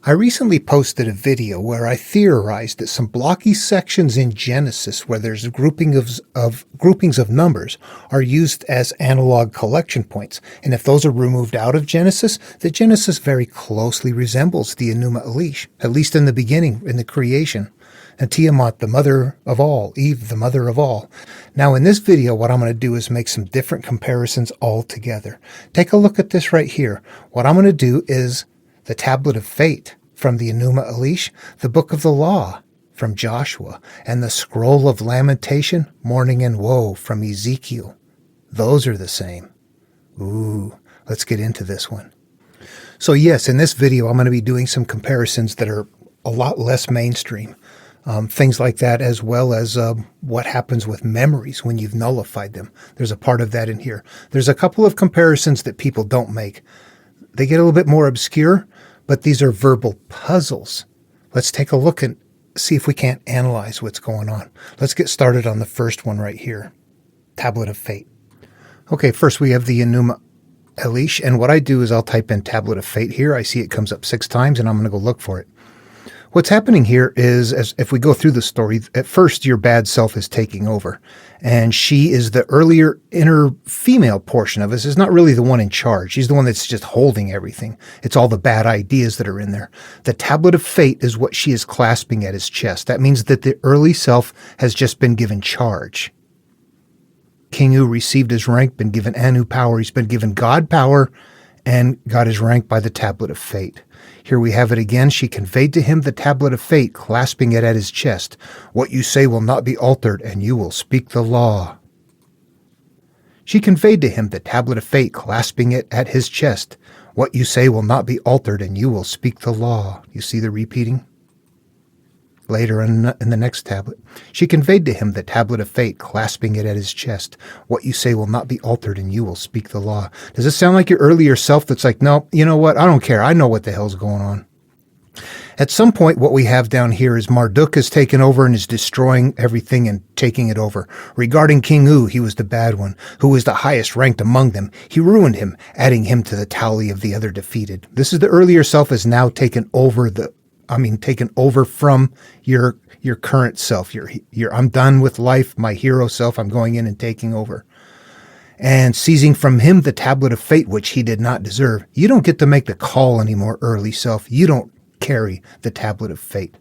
I recently posted a video where I theorized that some blocky sections in Genesis where there's groupings of numbers are used as analog collection points. And if those are removed out of Genesis, the Genesis very closely resembles the Enuma Elish, at least in the beginning, in the creation. And Tiamat, the mother of all, Eve, the mother of all. Now in this video, what I'm going to do is make some different comparisons all together. Take a look at this right here. What I'm going to do is the Tablet of Fate from the Enuma Elish, the Book of the Law from Joshua, and the Scroll of Lamentation, Mourning and Woe from Ezekiel. Those are the same. Ooh, let's get into this one. So yes, in this video, I'm going to be doing some comparisons that are a lot less mainstream. Things like that, as well as what happens with memories when you've nullified them. There's a part of that in here. There's a couple of comparisons that people don't make. They get a little bit more obscure, but these are verbal puzzles. Let's take a look and see if we can't analyze what's going on. Let's get started on the first one right here, Tablet of Fate. Okay, first we have the Enuma Elish, and what I do is I'll type in Tablet of Fate here. I see it comes up 6 times, and I'm going to go look for it. What's happening here is, as if we go through the story, at first your bad self is taking over. And she is the earlier inner female portion of us, is not really the one in charge. She's the one that's just holding everything. It's all the bad ideas that are in there. The Tablet of Fate is what she is clasping at his chest. That means that the early self has just been given charge. King U received his rank, been given Anu power. He's been given God power and got his rank by the Tablet of Fate. Here we have it again. She conveyed to him the Tablet of Fate, clasping it at his chest. What you say will not be altered, and you will speak the law. She conveyed to him the Tablet of Fate, clasping it at his chest. What you say will not be altered, and you will speak the law. You see the repeating? Later in the next tablet, she conveyed to him the Tablet of Fate, clasping it at his chest. What you say will not be altered, and you will speak the law. Does this sound like your earlier self that's like, no, you know what? I don't care. I know what the hell's going on. At some point, what we have down here is Marduk has taken over and is destroying everything and taking it over. Regarding King U, he was the bad one, who was the highest ranked among them. He ruined him, adding him to the tally of the other defeated. This is the earlier self has now taken over taken over from your current self. I'm done with life, my hero self. I'm going in and taking over. And seizing from him the Tablet of Fate, which he did not deserve. You don't get to make the call anymore, early self. You don't carry the Tablet of Fate.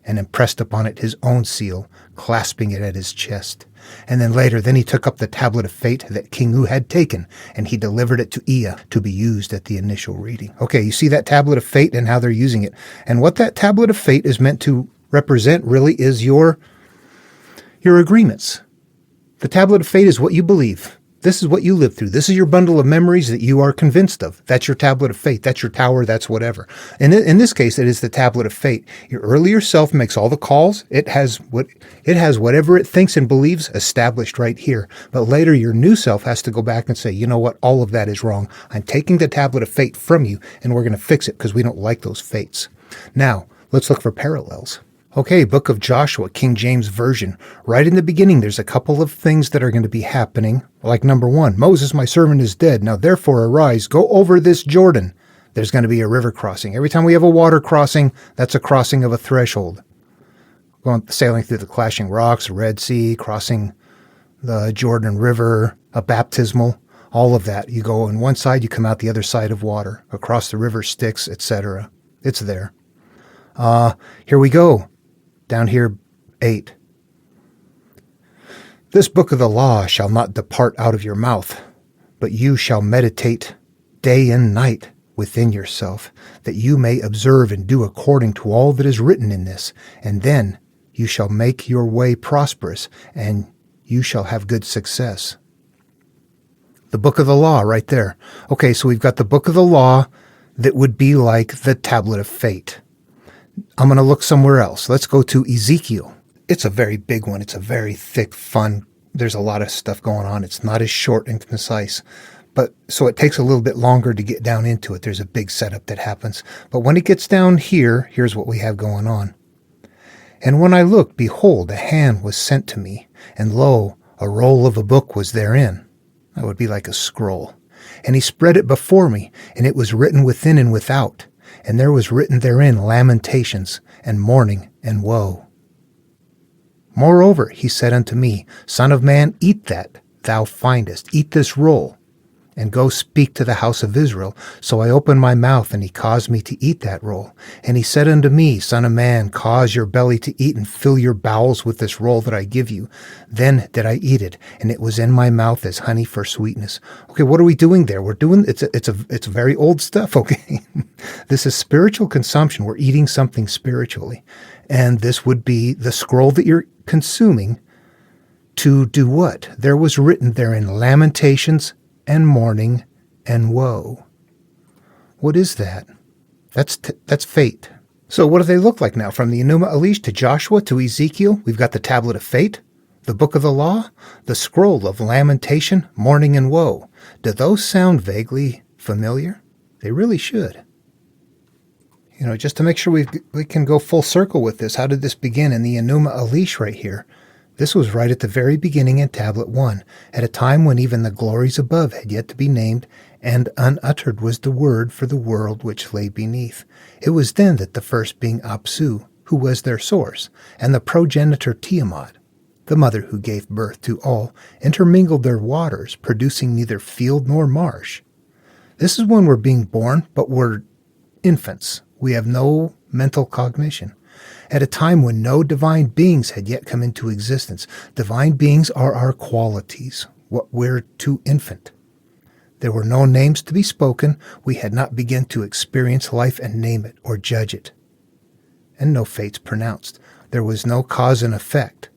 And impressed upon it his own seal, clasping it at his chest. And then later, he took up the Tablet of Fate that King U had taken, and he delivered it to Ea to be used at the initial reading. Okay, you see that Tablet of Fate and how they're using it. And what that Tablet of Fate is meant to represent really is your agreements. The Tablet of Fate is what you believe. This is what you live through. This is your bundle of memories that you are convinced of. That's your Tablet of Fate. That's your tower. That's whatever. And in this case, it is the Tablet of Fate. Your earlier self makes all the calls. It has whatever it thinks and believes established right here. But later, your new self has to go back and say, you know what? All of that is wrong. I'm taking the Tablet of Fate from you, and we're going to fix it because we don't like those fates. Now, let's look for parallels. Okay, Book of Joshua, King James Version. Right in the beginning, there's a couple of things that are going to be happening. Like number 1, Moses, my servant, is dead. Now therefore arise, go over this Jordan. There's going to be a river crossing. Every time we have a water crossing, that's a crossing of a threshold. Sailing through the clashing rocks, Red Sea, crossing the Jordan River, a baptismal, all of that. You go on one side, you come out the other side of water, across the river Styx, etc. It's there. Here we go. Down here, 8. This book of the law shall not depart out of your mouth, but you shall meditate day and night within yourself, that you may observe and do according to all that is written in this. And then you shall make your way prosperous, and you shall have good success. The book of the law right there. Okay, so we've got the book of the law that would be like the Tablet of Fate. I'm going to look somewhere else. Let's go to Ezekiel. It's a very big one. It's a very thick, fun. There's a lot of stuff going on. It's not as short and concise. But so it takes a little bit longer to get down into it. There's a big setup that happens. But when it gets down here, here's what we have going on. And when I looked, behold, a hand was sent to me, and lo, a roll of a book was therein. That would be like a scroll. And he spread it before me, and it was written within and without. and there was written therein lamentations, and mourning, and woe. Moreover, he said unto me, Son of man, eat that thou findest, eat this roll, and go speak to the house of Israel. So I opened my mouth, and he caused me to eat that roll. And he said unto me, Son of man, cause your belly to eat, and fill your bowels with this roll that I give you. Then did I eat it, and it was in my mouth as honey for sweetness. Okay, what are we doing there? We're doing it's very old stuff. Okay, this is spiritual consumption. We're eating something spiritually, and this would be the scroll that you're consuming. To do what? There was written therein lamentations, and mourning, and woe. What is that? That's fate. So what do they look like now? From the Enuma Elish to Joshua to Ezekiel, we've got the tablet of fate, the book of the law, the scroll of lamentation, mourning, and woe. Do those sound vaguely familiar? They really should. Just to make sure we can go full circle with this, how did this begin in the Enuma Elish right here? This was right at the very beginning in Tablet 1, at a time when even the glories above had yet to be named, and unuttered was the word for the world which lay beneath. It was then that the first being Apsu, who was their source, and the progenitor Tiamat, the mother who gave birth to all, intermingled their waters, producing neither field nor marsh. This is when we're being born, but we're infants. We have no mental cognition. At a time when no divine beings had yet come into existence. Divine beings are our qualities, what we're to infant. There were no names to be spoken. We had not begun to experience life and name it or judge it. And no fates pronounced. There was no cause and effect.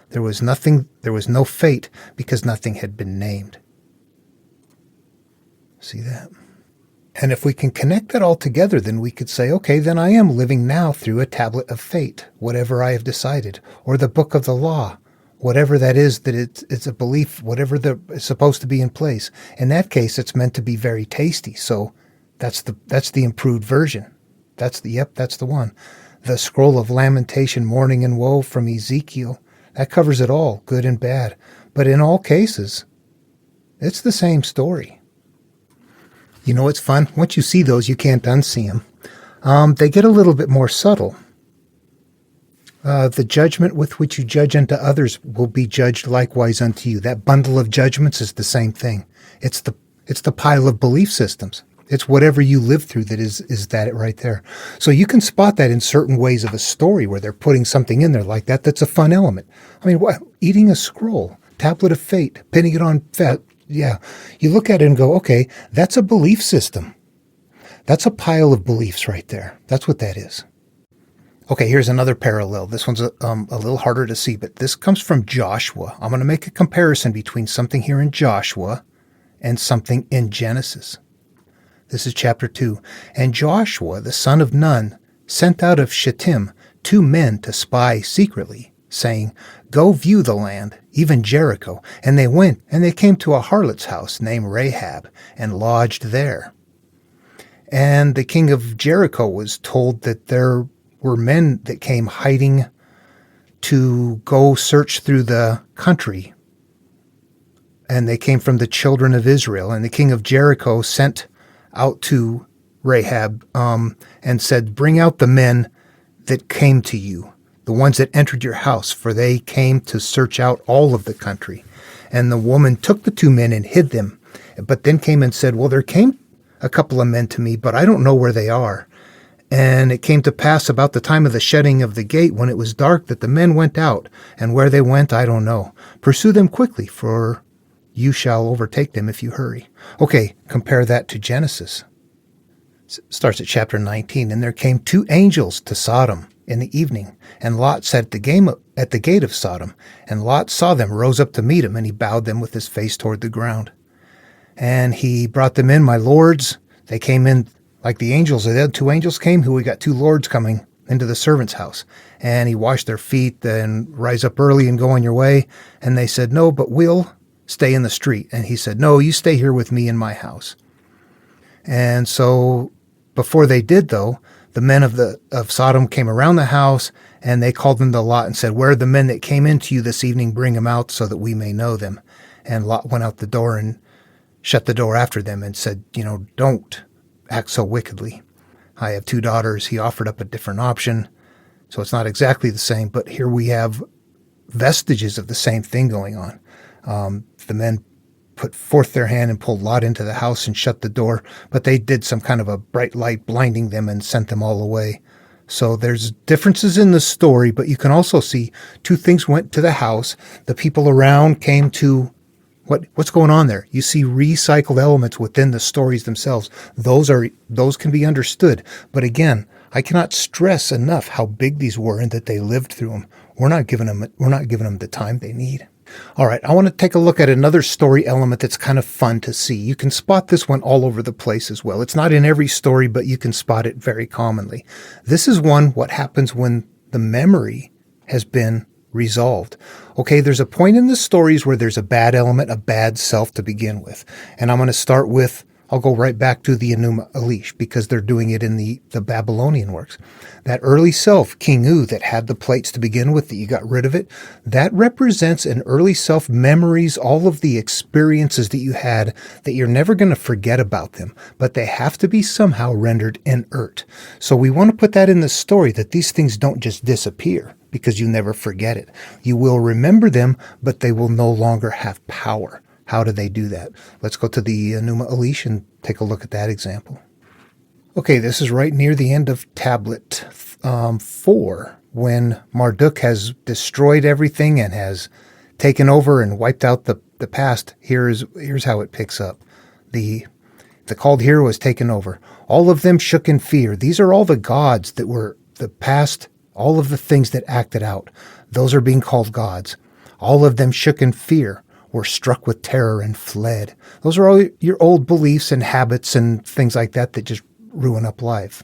There was no fate because nothing had been named. See that? And if we can connect that all together, then we could say, okay, then I am living now through a tablet of fate, whatever I have decided, or the book of the law, whatever that is, that it's a belief, whatever is supposed to be in place. In that case, it's meant to be very tasty. So that's the improved version. That's the one. The scroll of lamentation, mourning, and woe from Ezekiel, that covers it all, good and bad. But in all cases, it's the same story. It's fun. Once you see those, you can't unsee them. They get a little bit more subtle. The judgment with which you judge unto others will be judged likewise unto you. That bundle of judgments is the same thing. It's the pile of belief systems. It's whatever you live through that is that right there. So you can spot that in certain ways of a story where they're putting something in there like that. That's a fun element. I mean, what? Eating a scroll, tablet of fate, pinning it on fat. Yeah, you look at it and go, okay, that's a belief system. That's a pile of beliefs right there. That's what that is. Okay, here's another parallel. This one's a little harder to see, but this comes from Joshua. I'm going to make a comparison between something here in Joshua and something in Genesis. This is chapter 2. And Joshua, the son of Nun, sent out of Shittim 2 men to spy secretly, saying, Go view the land, even Jericho. And they went, and they came to a harlot's house named Rahab, and lodged there. And the king of Jericho was told that there were men that came hiding to go search through the country. And they came from the children of Israel. And the king of Jericho sent out to Rahab and said, Bring out the men that came to you, the ones that entered your house, for they came to search out all of the country. And the woman took the 2 men and hid them, but then came and said, Well, there came a couple of men to me, but I don't know where they are. And it came to pass about the time of the shutting of the gate, when it was dark, that the men went out, and where they went, I don't know. Pursue them quickly, for you shall overtake them if you hurry. Okay, compare that to Genesis. It starts at chapter 19. And there came 2 angels to Sodom in the evening, and Lot sat at the gate of Sodom. And Lot saw them, rose up to meet him, and he bowed them with his face toward the ground. And he brought them in, my lords. They came in like the angels. The 2 angels came, we got 2 lords coming into the servant's house. And he washed their feet, and rise up early and go on your way. And they said, No, but we'll stay in the street. And he said, No, you stay here with me in my house. And so before they did, though, the men of Sodom came around the house, and they called them to Lot and said, Where are the men that came into you this evening? Bring them out so that we may know them. And Lot went out the door and shut the door after them and said, Don't act so wickedly. I have 2 daughters. He offered up a different option. So it's not exactly the same, but here we have vestiges of the same thing going on. The men put forth their hand and pulled Lot into the house and shut the door, but they did some kind of a bright light blinding them and sent them all away. So there's differences in the story, but you can also see 2 things went to the house. The people around came to what's going on there. You see recycled elements within the stories themselves. Those can be understood. But again, I cannot stress enough how big these were and that they lived through them. We're not giving them the time they need. All right, I want to take a look at another story element that's kind of fun to see. You can spot this one all over the place as well. It's not in every story, but you can spot it very commonly. This is what happens when the memory has been resolved. Okay, there's a point in the stories where there's a bad element, a bad self to begin with. And I'm going to start with, I'll go right back to the Enuma Elish because they're doing it in the Babylonian works. That early self, King U, that had the plates to begin with, that you got rid of it, that represents an early self memories, all of the experiences that you had that you're never going to forget about them, but they have to be somehow rendered inert. So we want to put that in the story that these things don't just disappear because you never forget it. You will remember them, but they will no longer have power. How do they do that? Let's go to the Enuma Elish and take a look at that example. Okay, this is right near the end of tablet 4, when Marduk has destroyed everything and has taken over and wiped out the past. Here's how it picks up. The called hero was taken over. All of them shook in fear. These are all the gods that were the past, all of the things that acted out. Those are being called gods. All of them shook in fear, were struck with terror and fled. Those are all your old beliefs and habits and things like that just ruin life.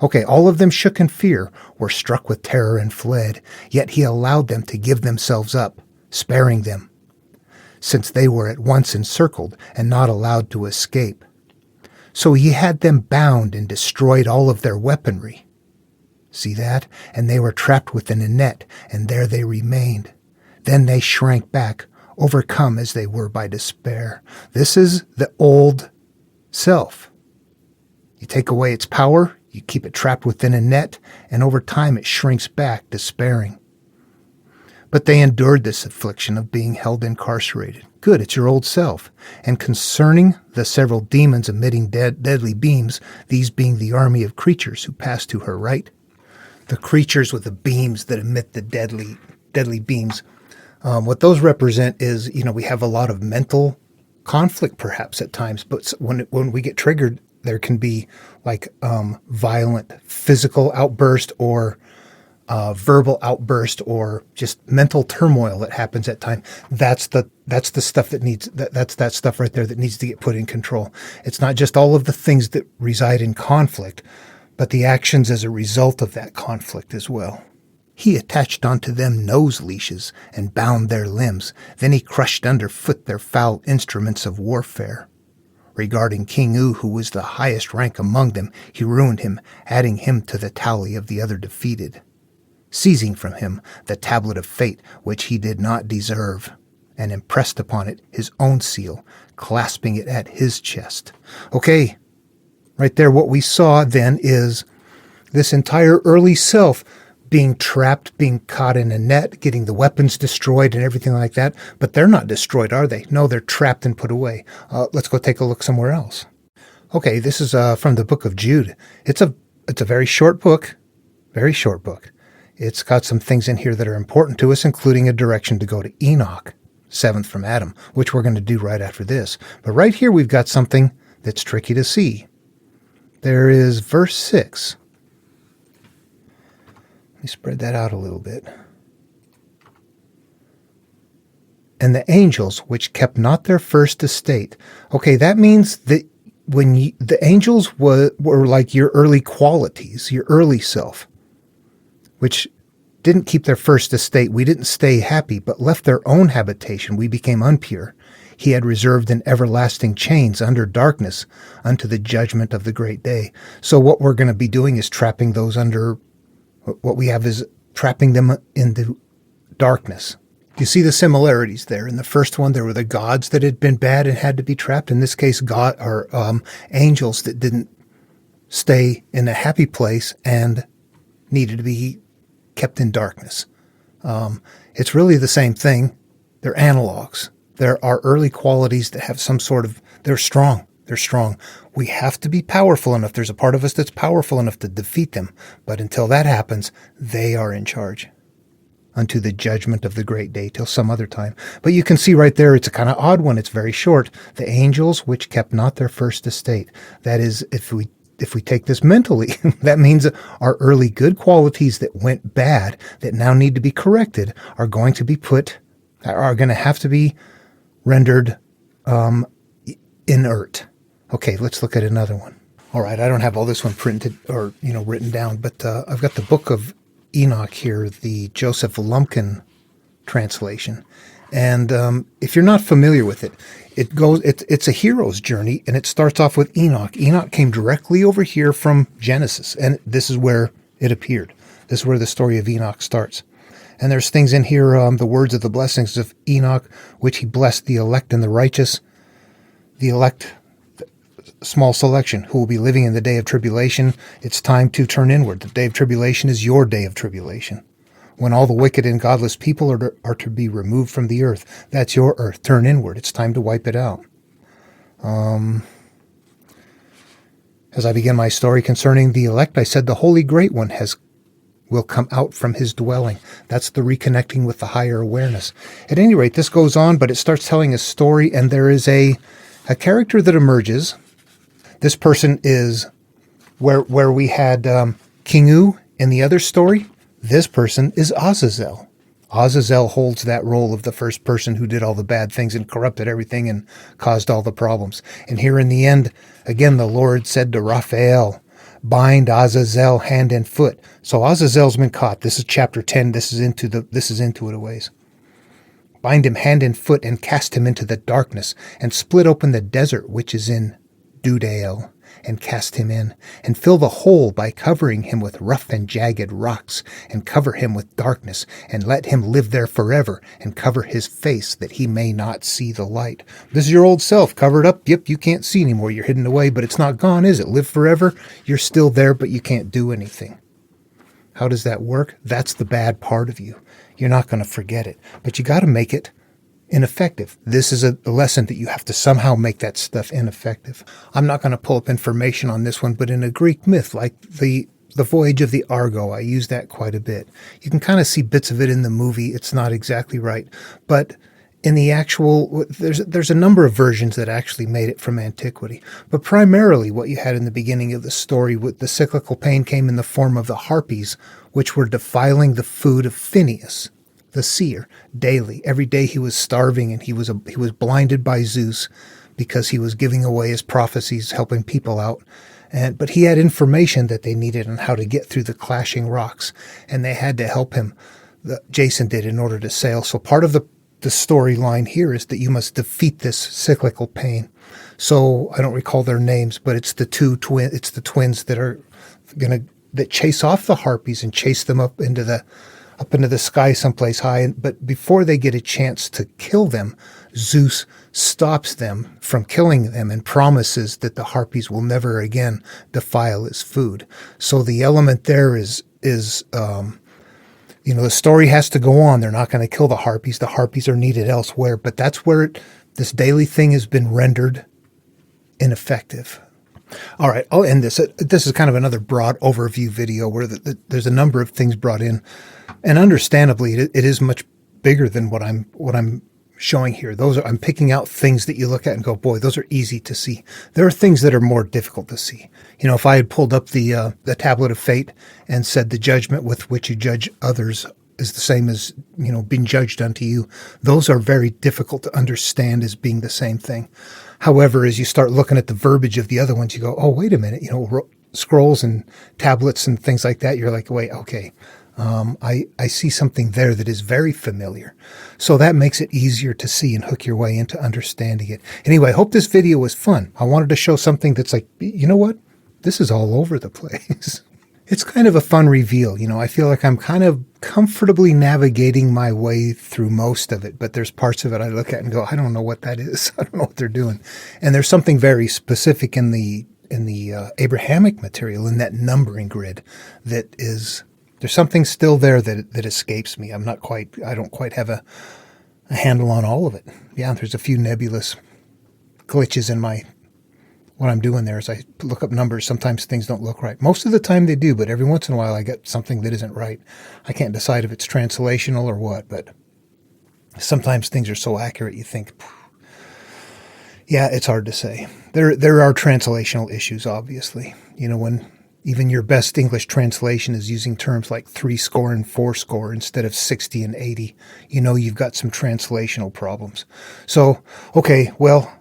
Okay, all of them shook in fear, were struck with terror and fled, yet he allowed them to give themselves up, sparing them, since they were at once encircled and not allowed to escape. So he had them bound and destroyed all of their weaponry. See that? And they were trapped within a net, and there they remained. Then they shrank back, overcome as they were by despair. This is the old self. You take away its power, you keep it trapped within a net, and over time it shrinks back, despairing. But they endured this affliction of being held incarcerated. Good, it's your old self. And concerning the several demons emitting deadly beams, these being the army of creatures who pass to her right. The creatures with the beams that emit the deadly beams. What those represent is, we have a lot of mental conflict perhaps at times, but when we get triggered, there can be like violent physical outburst or verbal outburst or just mental turmoil that happens at times. That's the stuff that's that stuff right there that needs to get put in control. It's not just all of the things that reside in conflict, but the actions as a result of that conflict as well. He attached unto them nose leashes and bound their limbs. Then he crushed underfoot their foul instruments of warfare. Regarding King U, who was the highest rank among them, he ruined him, adding him to the tally of the other defeated, seizing from him the tablet of fate, which he did not deserve, and impressed upon it his own seal, clasping it at his chest. Okay, right there what we saw then is this entire early self being trapped, being caught in a net, getting the weapons destroyed and everything like that. But they're not destroyed, are they? No, they're trapped and put away. Let's go take a look somewhere else. Okay, this is from the book of Jude. It's a very short book, very short book. It's got some things in here that are important to us, including a direction to go to Enoch, 7th from Adam, which we're going to do right after this. But right here we've got something that's tricky to see. There is verse 6. Let me spread that out a little bit. And the angels which kept not their first estate. Okay, that means that when the angels were like your early qualities, your early self, which didn't keep their first estate. We didn't stay happy, but left their own habitation. We became impure. He had reserved in everlasting chains under darkness unto the judgment of the great day. So what we're going to be doing is trapping those under. What we have is trapping them into darkness. You see the similarities there. In the first one, there were the gods that had been bad and had to be trapped. In this case, angels that didn't stay in a happy place and needed to be kept in darkness. It's really the same thing. They're analogs. There are early qualities that have some sort of, they're strong. They're strong. We have to be powerful enough. There's a part of us that's powerful enough to defeat them. But until that happens, they are in charge unto the judgment of the great day till some other time. But you can see right there, it's a kind of odd one. It's very short. The angels which kept not their first estate. That is, if we take this mentally, that means our early good qualities that went bad, that now need to be corrected, are going to have to be rendered inert. Okay, let's look at another one. All right, I don't have all this one printed or written down, but I've got the Book of Enoch here, the Joseph Lumpkin translation. And if you're not familiar with it, it's a hero's journey, and it starts off with Enoch. Enoch came directly over here from Genesis, and this is where it appeared. This is where the story of Enoch starts. And there's things in here, the words of the blessings of Enoch, which he blessed the elect and the righteous. The elect, small selection, who will be living in the day of tribulation. It's time to turn inward. The day of tribulation is your day of tribulation. When all the wicked and godless people are to be removed from the earth. That's your earth. Turn inward. It's time to wipe it out. As I begin my story concerning the elect, I said the Holy Great One will come out from his dwelling. That's the reconnecting with the higher awareness. At any rate, this goes on, but it starts telling a story, and there is a character that emerges. This person is where we had Kingu in the other story. This person is Azazel. Azazel holds that role of the first person who did all the bad things and corrupted everything and caused all the problems. And here in the end, again, the Lord said to Raphael, bind Azazel hand and foot. So Azazel's been caught. This is chapter 10. This is into it a ways. Bind him hand and foot and cast him into the darkness and split open the desert which is in Dudael, and cast him in, and fill the hole by covering him with rough and jagged rocks, and cover him with darkness, and let him live there forever, and cover his face that he may not see the light. This is your old self, covered up. Yep, you can't see anymore. You're hidden away, but it's not gone, is it? Live forever. You're still there, but you can't do anything. How does that work? That's the bad part of you. You're not going to forget it, but you got to make it ineffective. This is a lesson that you have to somehow make that stuff ineffective. I'm not going to pull up information on this one, but in a Greek myth like the voyage of the Argo, I use that quite a bit. You can kind of see bits of it in the movie. It's not exactly right, but in the actual, there's a number of versions that actually made it from antiquity. But primarily what you had in the beginning of the story with the cyclical pain came in the form of the harpies, which were defiling the food of Phineas, the seer, daily. Every day he was starving, and he was blinded by Zeus because he was giving away his prophecies, helping people out. But he had information that they needed on how to get through the clashing rocks, and they had to help him. Jason did, in order to sail. So part of the storyline here is that you must defeat this cyclical pain. So I don't recall their names, but it's the twins that are that chase off the harpies and chase them up into the sky someplace high. But before they get a chance to kill them, Zeus stops them from killing them and promises that the harpies will never again defile his food. So the element there is the story has to go on. They're not going to kill the harpies. The harpies are needed elsewhere. But that's where this daily thing has been rendered ineffective. All right, I'll end this. This is kind of another broad overview video where there's a number of things brought in. And understandably, it is much bigger than what I'm showing here. I'm picking out things that you look at and go, boy, those are easy to see. There are things that are more difficult to see. If I had pulled up the tablet of fate and said the judgment with which you judge others is the same as, being judged unto you, those are very difficult to understand as being the same thing. However, as you start looking at the verbiage of the other ones, you go, oh, wait a minute, scrolls and tablets and things like that. You're like, wait, okay. I see something there that is very familiar. So that makes it easier to see and hook your way into understanding it. Anyway, I hope this video was fun. I wanted to show something that's like, you know what? This is all over the place. It's kind of a fun reveal. I feel like I'm kind of comfortably navigating my way through most of it, but there's parts of it I look at and go, I don't know what that is. I don't know what they're doing. And there's something very specific in the Abrahamic material, in that numbering grid, that is, there's something still there that escapes me. I don't quite have a handle on all of it. Yeah, there's a few nebulous glitches in what I'm doing there as I look up numbers. Sometimes things don't look right. Most of the time they do, but every once in a while I get something that isn't right. I can't decide if it's translational or what, but sometimes things are so accurate you think, yeah, it's hard to say. There are translational issues, obviously. When even your best English translation is using terms like 3-score and 4-score instead of 60 and 80, you've got some translational problems. So, okay, well,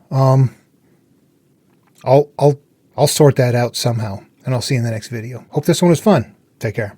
I'll sort that out somehow, and I'll see you in the next video. Hope this one was fun. Take care.